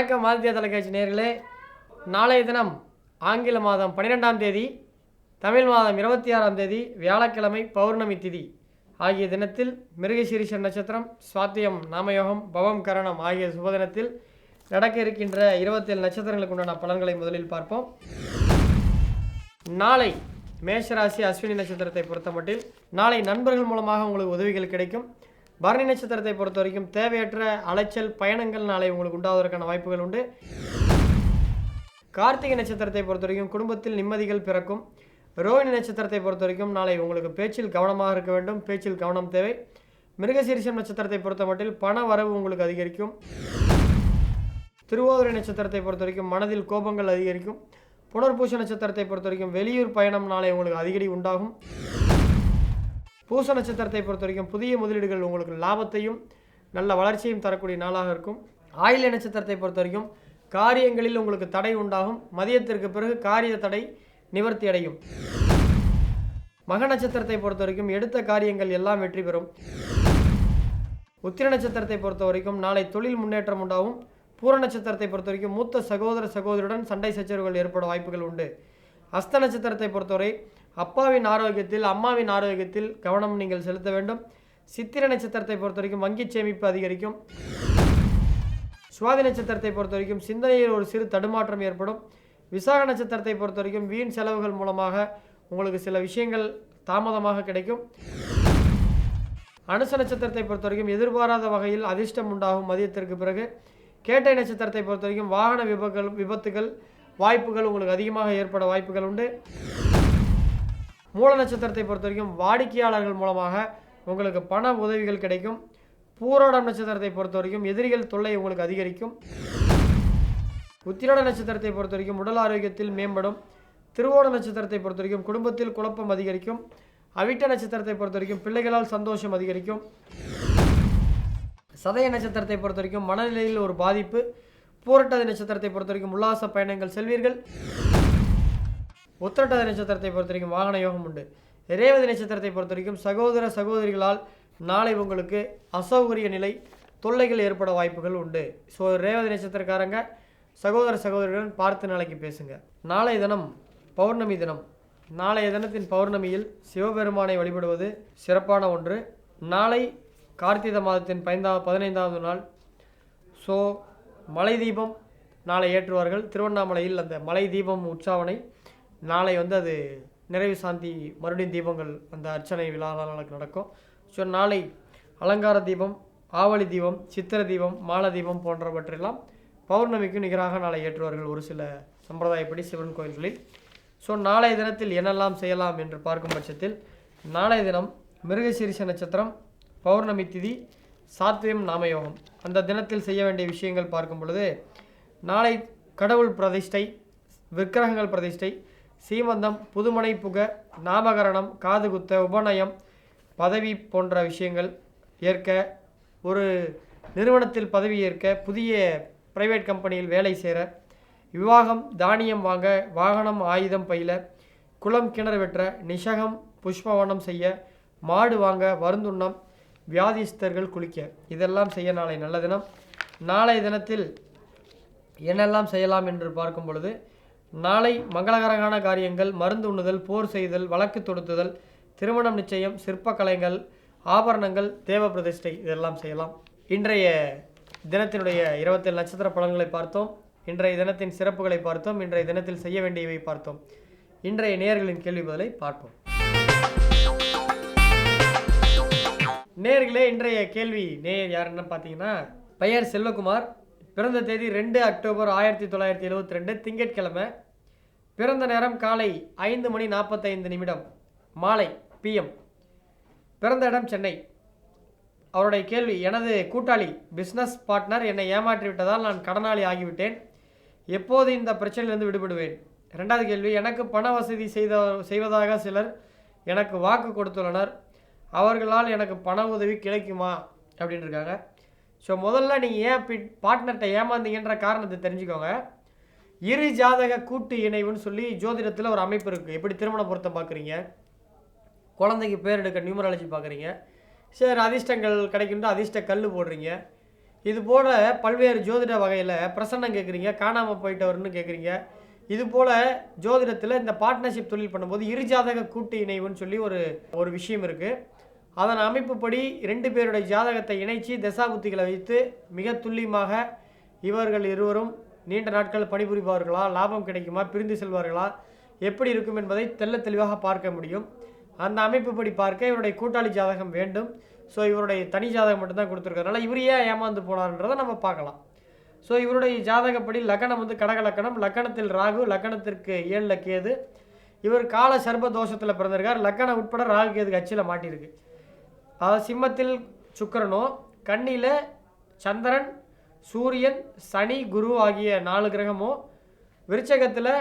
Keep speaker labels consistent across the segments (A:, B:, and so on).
A: வணக்கம் ஆதித்யா தொலைக்காட்சி நேயர்களே. நாளைய தினம் ஆங்கில மாதம் 12ஆம் தேதி, தமிழ் மாதம் 26ஆம் தேதி வியாழக்கிழமை பௌர்ணமி திதி ஆகிய தினத்தில் மிருகசீரிஷ நட்சத்திரம், சுவாத்தியம், நாமயோகம், பவம், கரணம் ஆகிய சுபதினத்தில் நடக்க இருக்கின்ற 27 நட்சத்திரங்களுக்கு உண்டான பலன்களை முதலில் பார்ப்போம். நாளை மேஷராசி அஸ்வினி நட்சத்திரத்தை பொறுத்தமட்டில் நாளை நண்பர்கள் மூலமாக உங்களுக்கு உதவிகள் கிடைக்கும். பரணி நட்சத்திரத்தை பொறுத்த வரைக்கும் தேவையற்ற அலைச்சல் பயணங்கள் நாளை உங்களுக்கு உண்டாவதற்கான வாய்ப்புகள் உண்டு. கார்த்திகை நட்சத்திரத்தை பொறுத்த வரைக்கும் குடும்பத்தில் நிம்மதிகள் பிறக்கும். ரோஹிணி நட்சத்திரத்தை பொறுத்த வரைக்கும் நாளை உங்களுக்கு பேச்சில் கவனமாக இருக்க வேண்டும், பேச்சில் கவனம் தேவை. மிருகசீரிஷம் நட்சத்திரத்தை பொறுத்த மட்டில் பண வரவு உங்களுக்கு அதிகரிக்கும். திருவாதிரை நட்சத்திரத்தை பொறுத்த வரைக்கும் மனதில் கோபங்கள் அதிகரிக்கும். புனர்பூச நட்சத்திரத்தை பொறுத்த வரைக்கும் வெளியூர் பயணம் நாளை உங்களுக்கு அடிக்கடி உண்டாகும். பூச நட்சத்திரத்தை பொறுத்த வரைக்கும் புதிய முதலீடுகள் உங்களுக்கு லாபத்தையும் நல்ல வளர்ச்சியும் தரக்கூடிய நாளாக இருக்கும். ஆயில்ய நட்சத்திரத்தை பொறுத்த வரைக்கும் காரியங்களில் உங்களுக்கு தடை உண்டாகும். மதியத்திற்கு பிறகு காரிய தடை நிவர்த்தி அடையும். மக நட்சத்திரத்தை பொறுத்த வரைக்கும் எடுத்த காரியங்கள் எல்லாம் வெற்றி பெறும். உத்திர நட்சத்திரத்தை பொறுத்த வரைக்கும் நாளை தொழில் முன்னேற்றம் உண்டாகும். பூர நட்சத்திரத்தை பொறுத்த வரைக்கும் மூத்த சகோதர சகோதரியுடன் சண்டை சச்சரவுகள் ஏற்பட வாய்ப்புகள் உண்டு. அஸ்த நட்சத்திரத்தை பொறுத்தவரை அப்பாவின் ஆரோக்கியத்தில், அம்மாவின் ஆரோக்கியத்தில் கவனம் நீங்கள் செலுத்த வேண்டும். சித்திர நட்சத்திரத்தை பொறுத்த வரைக்கும் வங்கி சேமிப்பு அதிகரிக்கும். சுவாதி நட்சத்திரத்தை பொறுத்த வரைக்கும் சிந்தனையில் ஒரு சிறு தடுமாற்றம் ஏற்படும். விசாக நட்சத்திரத்தை பொறுத்த வரைக்கும் வீண் செலவுகள் மூலமாக உங்களுக்கு சில விஷயங்கள் தாமதமாக கிடைக்கும். அனுச நட்சத்திரத்தை பொறுத்த வரைக்கும் எதிர்பாராத வகையில் அதிர்ஷ்டம் உண்டாகும் மதியத்திற்கு பிறகு. கேட்டை நட்சத்திரத்தை பொறுத்த வரைக்கும் வாகன விபத்துகள் வாய்ப்புகள் உங்களுக்கு அதிகமாக ஏற்பட வாய்ப்புகள் உண்டு. மூல நட்சத்திரத்தை பொறுத்த வரைக்கும் வாடிக்கையாளர்கள் மூலமாக உங்களுக்கு பண உதவிகள் கிடைக்கும். பூரோடம் நட்சத்திரத்தை பொறுத்த வரைக்கும் எதிரிகள் தொல்லை உங்களுக்கு அதிகரிக்கும். உத்திராட நட்சத்திரத்தை பொறுத்த வரைக்கும் உடல் ஆரோக்கியத்தில் மேம்படும். திருவோண நட்சத்திரத்தை பொறுத்த வரைக்கும் குடும்பத்தில் குழப்பம் அதிகரிக்கும். அவிட்ட நட்சத்திரத்தை பொறுத்த வரைக்கும் பிள்ளைகளால் சந்தோஷம் அதிகரிக்கும். சதய நட்சத்திரத்தை பொறுத்த வரைக்கும் மனநிலையில் ஒரு பாதிப்பு. பூரட்டாதி நட்சத்திரத்தை பொறுத்த வரைக்கும் உல்லாச பயணங்கள் செல்வீர்கள். உத்திரட்டாதி நட்சத்திரத்தை பொறுத்த வரைக்கும் வாகன யோகம் உண்டு. ரேவதி நட்சத்திரத்தை பொறுத்த வரைக்கும் சகோதர சகோதரிகளால் நாளை உங்களுக்கு அசௌகரிய நிலை தொல்லைகள் ஏற்பட வாய்ப்புகள் உண்டு. ஸோ ரேவதி நட்சத்திரக்காரங்க சகோதர சகோதரிகளுடன் பார்த்து நாளைக்கு பேசுங்க. நாளைய தினம் பௌர்ணமி தினம். நாளைய தினத்தின் பௌர்ணமியில் சிவபெருமானை வழிபடுவது சிறப்பான ஒன்று. நாளை கார்த்திகை மாதத்தின் 15வது நாள். ஸோ மலை தீபம் நாளை ஏற்றுவார்கள். திருவண்ணாமலையில் அந்த மலை தீபம் உற்சாவனை நாளை அது நிறைவு சாந்தி மறுபடியும் தீபங்கள் அந்த அர்ச்சனை விழா நாளுக்கு நடக்கும். ஸோ நாளை அலங்கார தீபம், ஆவலி தீபம், சித்திர தீபம், மால தீபம் போன்றவற்றெல்லாம் பௌர்ணமிக்கு நிகராக நாளை ஏற்றுவார்கள் ஒரு சில சம்பிரதாயப்படி சிவன் கோயில்களில். ஸோ நாளைய தினத்தில் என்னெல்லாம் செய்யலாம் என்று பார்க்கும் பட்சத்தில் நாளைய தினம் மிருகசீரிஷ நட்சத்திரம், பௌர்ணமி திதி, சாத்வியம், நாமயோகம். அந்த தினத்தில் செய்ய வேண்டிய விஷயங்கள் பார்க்கும் பொழுது நாளை கடவுள் பிரதிஷ்டை, விக்கிரகங்கள் பிரதிஷ்டை, சீமந்தம், புதுமனை புக, நாமகரணம், காதுகுத்த, உபநயம், பதவி போன்ற விஷயங்கள் ஏற்க, ஒரு நிறுவனத்தில் பதவி ஏற்க, புதிய பிரைவேட் கம்பெனியில் வேலை சேர, விவாகம், தானியம் வாங்க, வாகனம் ஆயுதம் பயில, குளம் கிணறு வெற்ற, நிஷகம் புஷ்பவனம் செய்ய, மாடு வாங்க, வருந்துண்ணம், வியாதிஸ்தர்கள் குளிக்க, இதெல்லாம் செய்ய நாளை நல்ல தினம். நாளைய தினத்தில் என்னெல்லாம் செய்யலாம் என்று பார்க்கும் பொழுது நாளை மங்களகரமான காரியங்கள், மருந்து உண்ணுதல், போர் செய்தல், வழக்கு தொடுத்துதல், திருமணம் நிச்சயம், சிற்பக்கலைகள், ஆபரணங்கள், தேவ பிரதிஷ்டை இதெல்லாம் செய்யலாம். இன்றைய தினத்தினுடைய 27 நட்சத்திர பலன்களை பார்த்தோம். இன்றைய தினத்தின் சிறப்புகளை பார்த்தோம். இன்றைய தினத்தில் செய்ய வேண்டியவை பார்த்தோம். இன்றைய நேயர்களின் கேள்வி பதிலை பார்ப்போம். நேயர்களே, இன்றைய கேள்வி நேயர் யாருன்னு பார்த்தீங்கன்னா பெயர் செல்வகுமார். பிறந்த தேதி 2 அக்டோபர் 1972 திங்கட்கிழமை. பிறந்த நேரம் காலை 5:45 மாலை PM. பிறந்த இடம் சென்னை. அவருடைய கேள்வி: எனது கூட்டாளி பிஸ்னஸ் பார்ட்னர் என்னை ஏமாற்றிவிட்டதால் நான் கடனாளி ஆகிவிட்டேன். எப்போது இந்த பிரச்சனையிலிருந்து விடுபடுவேன்? ரெண்டாவது கேள்வி: எனக்கு பண வசதி செய்வதாக சிலர் எனக்கு வாக்கு கொடுத்துள்ளனர். அவர்களால் எனக்கு பண உதவி கிடைக்குமா அப்படின்னு இருக்காங்க. ஸோ முதல்ல நீங்கள் ஏன் பார்ட்னர்கிட்ட ஏமாந்தீங்கன்ற காரணத்தை தெரிஞ்சுக்கோங்க. இரு ஜாதக கூட்டு இணைவுன்னு சொல்லி ஜோதிடத்தில் ஒரு அமைப்பு இருக்குது. எப்படி திருமண பொருத்தம் பார்க்குறீங்க, குழந்தைக்கு பேர் எடுக்க நியூமராலஜி பார்க்குறீங்க, சரி அதிர்ஷ்டங்கள் கிடைக்கின்ற அதிர்ஷ்ட கல் போடுறீங்க. இது போல் பல்வேறு ஜோதிட வகையில் பிரசன்னம் கேட்குறீங்க, காணாமல் போயிட்டவர்னு கேட்குறீங்க. இது போல் ஜோதிடத்தில் இந்த பார்ட்னர்ஷிப் தொழில் பண்ணும்போது இருஜாதக கூட்டு இணைவுன்னு சொல்லி ஒரு விஷயம் இருக்குது. அதன் அமைப்புப்படி 2 பேருடைய ஜாதகத்தை இணைச்சி தசாபுத்திகளை வைத்து மிக துல்லியமாக இவர்கள் இருவரும் நீண்ட நாட்கள் பணிபுரிவார்களா, லாபம் கிடைக்குமா, பிரிந்து செல்வார்களா, எப்படி இருக்கும் என்பதை தெளிவாக பார்க்க முடியும். அந்த அமைப்புப்படி பார்க்க இவருடைய கூட்டாளி ஜாதகம் வேண்டும். ஸோ இவருடைய தனி ஜாதகம் மட்டும்தான் கொடுத்துருக்கறனால இவர் ஏன் ஏமாந்து போனார்ன்றதை நம்ம பார்க்கலாம். ஸோ இவருடைய ஜாதகப்படி லக்னம் வந்து கடக லக்கணம், லக்கணத்தில் ராகு, லக்கணத்திற்கு 7ல் கேது. இவர் கால சர்ப தோஷத்தில் பிறந்திருக்கார். லக்கணம் உட்பட ராகு கேதுக்கு அச்சில் மாட்டியிருக்கு. அதாவது சிம்மத்தில் சுக்கிரனோ, கன்னியில் சந்திரன், சூரியன், சனி, குரு ஆகிய 4 கிரகமும், விருச்சகத்தில்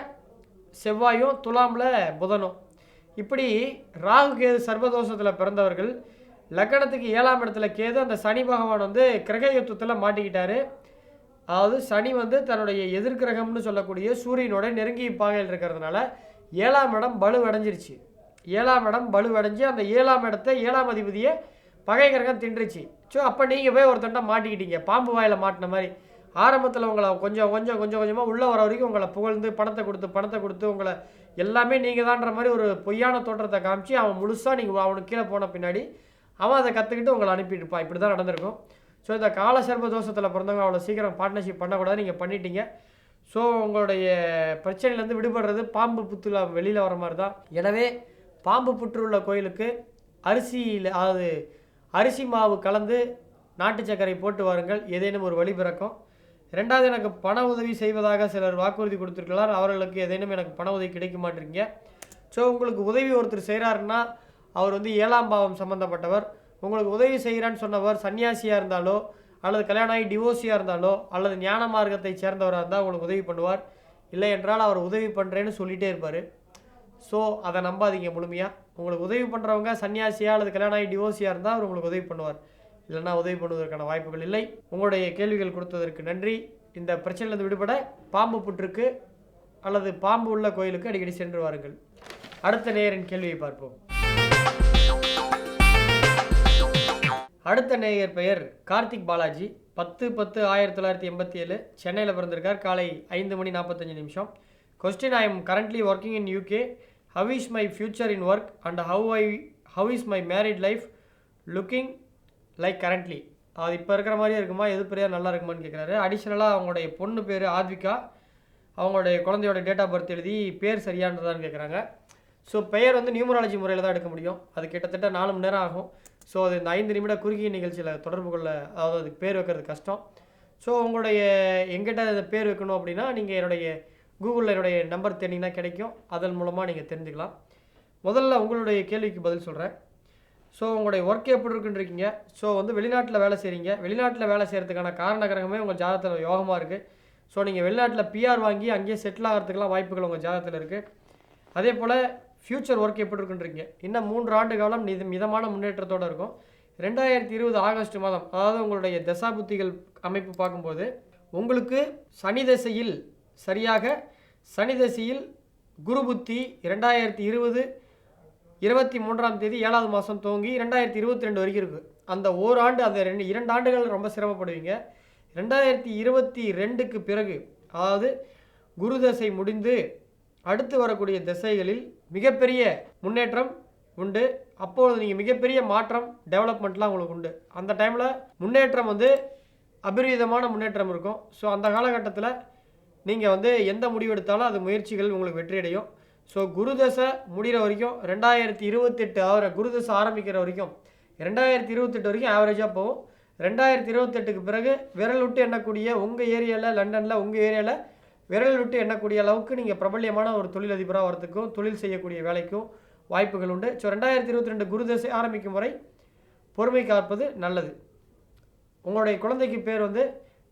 A: செவ்வாயும், துலாமில் புதனும். இப்படி ராகு கேது சர்வதோஷத்தில் பிறந்தவர்கள் லக்கணத்துக்கு 7ஆம் இடத்துல கேது. அந்த சனி பகவான் வந்து கிரக யுத்தத்தில் மாட்டிக்கிட்டாரு. அதாவது சனி வந்து தன்னுடைய எதிர்கிரகம்னு சொல்லக்கூடிய சூரியனோட நெருங்கிய பாகையில் இருக்கிறதுனால 7ஆம் இடம் பலுவடைஞ்சிருச்சு. 7ஆம் இடம் பலுவடைஞ்சு அந்த 7ஆம் இடத்தை 7ஆம் அதிபதியை பகை கிரகம் தின்றுச்சு. ஸோ அப்போ நீங்கள் போய் ஒருத்தண்ட மாட்டிக்கிட்டீங்க, பாம்பு வாயில் மாட்டின மாதிரி. ஆரம்பத்தில் உங்களை கொஞ்சம் கொஞ்சமாக உள்ளே வர வரைக்கும் உங்களை புகழ்ந்து பணத்தை கொடுத்து உங்களை எல்லாமே நீங்கள் தான்ற மாதிரி ஒரு பொய்யான தோற்றத்தை காமிச்சு அவன் முழுசாக நீங்கள் அவனுக்கு கீழே போன பின்னாடி அவன் அதை கற்றுக்கிட்டு உங்களை அனுப்பிட்டுருப்பான். இப்படி தான் நடந்திருக்கும். ஸோ இந்த கால சர்ப தோஷத்தில் பிறந்தவங்க அவ்வளோ சீக்கிரம் பார்ட்னர்ஷிப் பண்ணக்கூடாது. நீங்கள் பண்ணிட்டீங்க. ஸோ உங்களுடைய பிரச்சனையிலேருந்து விடுபடுறது பாம்பு புற்றுல வெளியில் வர மாதிரி தான். எனவே பாம்பு புற்று உள்ள கோயிலுக்கு அரிசியில், அதாவது அரிசி மாவு கலந்து நாட்டு சர்க்கரை போட்டு வாருங்கள். ஏதேனும் ஒரு வழி பிறக்கும். 2வது, எனக்கு பண உதவி செய்வதாக சிலர் வாக்குறுதி கொடுத்துருக்கலாம். அவர்களுக்கு ஏதேனும் எனக்கு பண உதவி கிடைக்க மாட்டேறீங்க. ஸோ உங்களுக்கு உதவி ஒருத்தர் செய்கிறாருன்னா அவர் வந்து 7ஆம் பாவம் சம்மந்தப்பட்டவர். உங்களுக்கு உதவி செய்கிறான்னு சொன்னவர் சன்னியாசியாக இருந்தாலோ, அல்லது கல்யாணம் ஆகி டிவோர்ஸியாக இருந்தாலோ, அல்லது ஞான மார்க்கத்தை சேர்ந்தவராக இருந்தால் உங்களுக்கு உதவி பண்ணுவார். இல்லை என்றால் அவர் உதவி பண்ணுறேன்னு சொல்லிகிட்டே இருப்பார். ஸோ அதை நம்பாதீங்க முழுமையாக. உங்களுக்கு உதவி பண்ணுறவங்க சன்னியாசியாக அல்லது கல்யாணம் ஆகி டிவோர்ஸியாக இருந்தால் அவர் உங்களுக்கு உதவி பண்ணுவார். இல்லைன்னா உதவி பண்ணுவதற்கான வாய்ப்புகள் இல்லை. உங்களுடைய கேள்விகள் கொடுத்ததற்கு நன்றி. இந்த பிரச்சனையிலிருந்து விடுபட பாம்பு புற்றுக்கு அல்லது பாம்பு உள்ள கோயிலுக்கு அடிக்கடி சென்று வாருங்கள். அடுத்த நேயரின் கேள்வியை பார்ப்போம். அடுத்த நேயர் பெயர் கார்த்திக் பாலாஜி. 10/10/1987 சென்னையில் பிறந்திருக்கார். காலை 5:45. Question: I am currently working in UK. How is my future in work and how is my married life looking like currently? அது இப்போ இருக்கிற மாதிரியே இருக்குமா, எது பெரிய நல்லா இருக்குமான்னு கேட்குறாரு. அடிஷ்னலாக அவங்களுடைய பொண்ணு பேர் ஆத்விகா. அவங்களுடைய குழந்தையோட டேட் ஆஃப் பர்த் எழுதி பேர் சரியானதான்னு கேட்குறாங்க. ஸோ பெயர் வந்து நியூமராலஜி முறையில் தான் எடுக்க முடியும். அது கிட்டத்தட்ட 4 மணி நேரம் ஆகும். ஸோ அது இந்த 5 நிமிட குறுகிய நிகழ்ச்சியில் தொடர்பு கொள்ள, அதாவது அதுக்கு பேர் வைக்கிறது கஷ்டம். ஸோ உங்களுடைய எங்கிட்ட பேர் வைக்கணும் அப்படின்னா நீங்கள் என்னுடைய கூகுளில் என்னுடைய நம்பர் தேடிங்கன்னா கிடைக்கும். அதன் மூலமாக நீங்கள் தெரிஞ்சுக்கலாம். முதல்ல உங்களுடைய கேள்விக்கு பதில் சொல்கிறேன். ஸோ உங்களுடைய ஒர்க் எப்படி இருக்குன்றீங்க. ஸோ வந்து வெளிநாட்டில் வேலை செய்கிறீங்க. வெளிநாட்டில் வேலை செய்கிறதுக்கான காரண கிரகமே உங்கள் ஜாதகத்தில் யோகமாக இருக்குது. ஸோ நீங்கள் வெளிநாட்டில் PR வாங்கி அங்கேயே செட்டில் ஆகிறதுக்கெலாம் வாய்ப்புகள் உங்கள் ஜாதகத்தில் இருக்குது. அதே போல் ஃப்யூச்சர் ஒர்க் எப்படி இருக்குன்றீங்க. இன்னும் 3 ஆண்டு காலம் மிதமான முன்னேற்றத்தோடு இருக்கும். 2020 ஆகஸ்ட் மாதம், அதாவது உங்களுடைய தசாபுத்திகள் அமைப்பு பார்க்கும்போது உங்களுக்கு சனி தசையில், சரியாக சனி தசையில் குரு புத்தி 2020 23ஆம் தேதி 7வது மாதம் துவங்கி 2022 வரைக்கும் இருக்குது. அந்த ஓராண்டு, அந்த 2 ஆண்டுகள் ரொம்ப சிரமப்படுவீங்க. 2022க்கு பிறகு, அதாவது குரு தசை முடிந்து அடுத்து வரக்கூடிய திசைகளில் மிகப்பெரிய முன்னேற்றம் உண்டு. அப்பொழுது நீங்கள் மிகப்பெரிய மாற்றம், டெவலப்மெண்ட்லாம் உங்களுக்கு உண்டு. அந்த டைமில் முன்னேற்றம் வந்து அபரிவிதமான முன்னேற்றம் இருக்கும். ஸோ அந்த காலகட்டத்தில் நீங்கள் வந்து எந்த முடிவு எடுத்தாலும் அது முயற்சிகள் உங்களுக்கு வெற்றியடையும். ஸோ குரு தசை முடிகிற வரைக்கும் 2028, குரு தசை ஆரம்பிக்கிற வரைக்கும் 2028 வரைக்கும் ஆவரேஜாக போகும். 2028க்கு பிறகு விரல் விட்டு எண்ணக்கூடிய உங்கள் ஏரியாவில், லண்டனில் உங்கள் ஏரியாவில் விரல் விட்டு எண்ணக்கூடிய அளவுக்கு நீங்கள் பிரபல்யமான ஒரு தொழிலதிபராக வரத்துக்கும் தொழில் செய்யக்கூடிய வேலைக்கும் வாய்ப்புகள் உண்டு. ஸோ 2022 குரு தசை ஆரம்பிக்கும் வரை பொறுமை காப்பது நல்லது. உங்களுடைய குழந்தைக்கு பேர் வந்து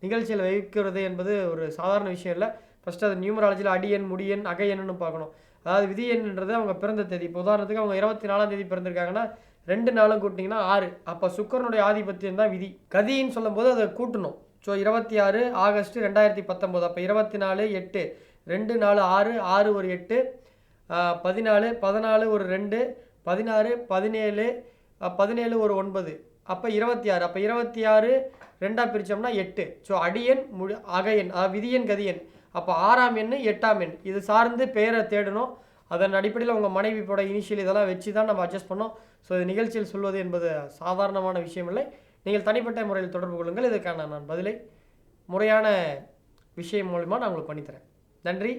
A: நிகழ்ச்சியில் வைக்கிறது என்பது ஒரு சாதாரண விஷயம் இல்லை. ஃபஸ்ட்டு அது நியூமராலஜியில் அடியன், முடியன், அகையன்னு பார்க்கணும். அதாவது விதி எண்ணுன்றது அவங்க பிறந்த தேதி. இப்போ உதாரணத்துக்கு அவங்க 24ஆம் தேதி பிறந்திருக்காங்கன்னா 2 நாளும் கூட்டிங்கன்னா 6. அப்போ சுக்கரனுடைய ஆதிபத்தியம் தான் விதி. கதின்னு சொல்லும்போது அதை கூட்டணும். So 26 August 2019. அப்போ 24 8 2 4 6 6 ஒரு 8 14 14 ஒரு 2 16 17 17 ஒரு 9 அப்போ 26. அப்போ 26 2ஆக பிரித்தோம்னா 8. ஸோ அடியெண் அகையெண் விதியெண் கதியெண். அப்போ 6ஆம் எண் 8ஆம் எண் இது சார்ந்து பெயரை தேடணும். அதன் அடிப்படையில் உங்கள் மனைவியோட இனிஷியல் இதெல்லாம் வச்சு தான் நம்ம அட்ஜஸ்ட் பண்ணோம். ஸோ இது நிகழ்ச்சியில் சொல்வது என்பது சாதாரணமான விஷயம் இல்லை. நீங்கள் தனிப்பட்ட முறையில் தொடர்பு கொள்ளுங்கள். இதற்கான நான் பதிலை முறையான விஷயம் மூலமாக நான் உங்களுக்கு பண்ணித்தரேன். நன்றி.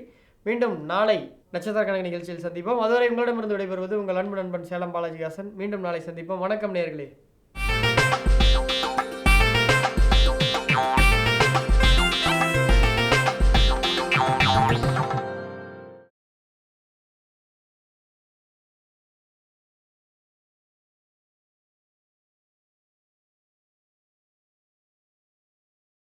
A: மீண்டும் நாளை நட்சத்திர கணக்கு நிகழ்ச்சியில் சந்திப்போம். அதுவரை உங்களிடமிருந்து விடைபெறுவது உங்கள் அன்பு நண்பன் சேலம் பாலாஜிஹாசன். மீண்டும் நாளை சந்திப்போம். வணக்கம் நேயர்களே.